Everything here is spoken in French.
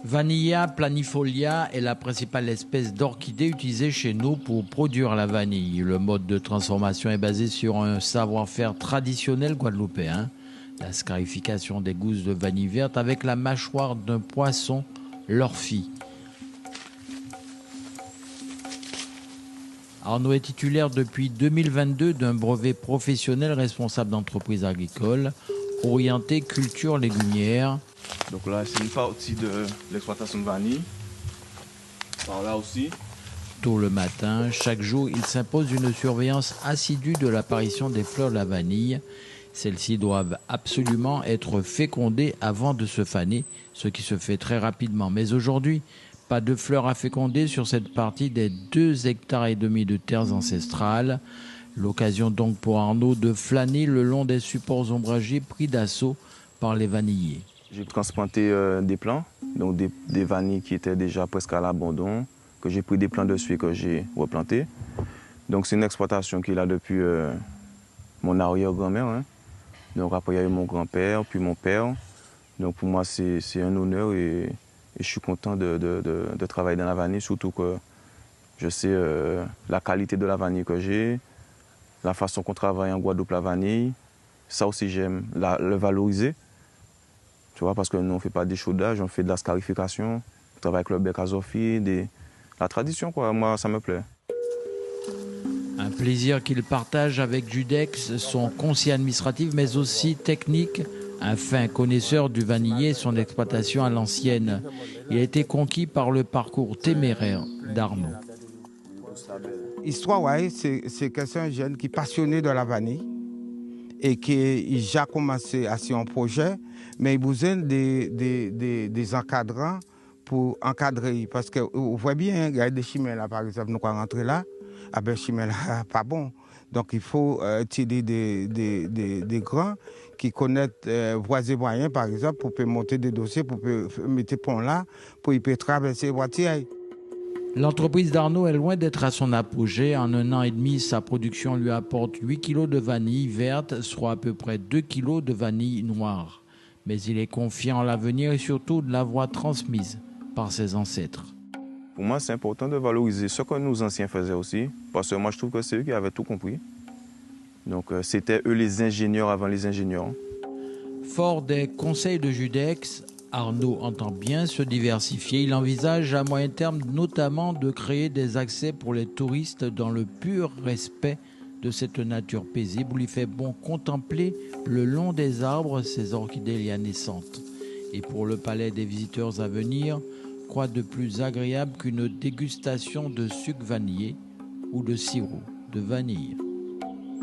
Vanilla planifolia est la principale espèce d'orchidée utilisée chez nous pour produire la vanille. Le mode de transformation est basé sur un savoir-faire traditionnel guadeloupéen. La scarification des gousses de vanille verte avec la mâchoire d'un poisson, l'orphie. Arnaud est titulaire depuis 2022 d'un brevet professionnel responsable d'entreprise agricole orienté culture légumière. Donc là, c'est une partie de l'exploitation de vanille. Par là aussi. Tôt le matin, chaque jour, il s'impose une surveillance assidue de l'apparition des fleurs de la vanille. Celles-ci doivent absolument être fécondées avant de se faner, ce qui se fait très rapidement. Mais aujourd'hui, pas de fleurs à féconder sur cette partie des 2,5 hectares de terres ancestrales. L'occasion donc pour Arnaud de flâner le long des supports ombragés pris d'assaut par les vanilliers. J'ai transplanté des plants, donc des vanilles qui étaient déjà presque à l'abandon, que j'ai pris des plants dessus et que j'ai replantés. Donc c'est une exploitation qui est là depuis mon arrière-grand-mère. Hein. Donc après il y a eu mon grand-père, puis mon père. Donc pour moi c'est un honneur et je suis content de travailler dans la vanille, surtout que je sais la qualité de la vanille que j'ai, la façon qu'on travaille en Guadeloupe la vanille. Ça aussi j'aime le valoriser. Tu vois, parce que nous, on ne fait pas d'échaudage, on fait de la scarification, on travaille avec le bec azophile, la tradition, quoi. Moi, ça me plaît. Un plaisir qu'il partage avec Judex, son conseiller administratif, mais aussi technique, un fin connaisseur du vanillé et son exploitation à l'ancienne. Il a été conquis par le parcours téméraire d'Arnaud. L'histoire, ouais, c'est quelqu'un jeune qui est passionné de la vanille et qui a commencé à un projet, mais il a besoin des encadrants pour encadrer. Parce que vous voyez bien, il y a des chimères là, par exemple, nous allons rentrer là, ah ben chimères là, pas bon. Donc il faut tirer des grands qui connaissent voies et moyens, par exemple, pour monter des dossiers, pour mettre des ponts là, pour y traverser les voitures. L'entreprise d'Arnaud est loin d'être à son apogée. En 1 an et demi, sa production lui apporte 8 kg de vanille verte, soit à peu près 2 kg de vanille noire. Mais il est confiant en l'avenir et surtout de la voie transmise par ses ancêtres. Pour moi, c'est important de valoriser ce que nos anciens faisaient aussi, parce que moi, je trouve que c'est eux qui avaient tout compris. Donc, c'était eux les ingénieurs avant les ingénieurs. Fort des conseils de Judex, Arnaud entend bien se diversifier. Il envisage à moyen terme notamment de créer des accès pour les touristes dans le pur respect de cette nature paisible où il fait bon contempler le long des arbres ces orchidées lianescentes. Et pour le palais des visiteurs à venir, quoi de plus agréable qu'une dégustation de sucre vanillé ou de sirop de vanille.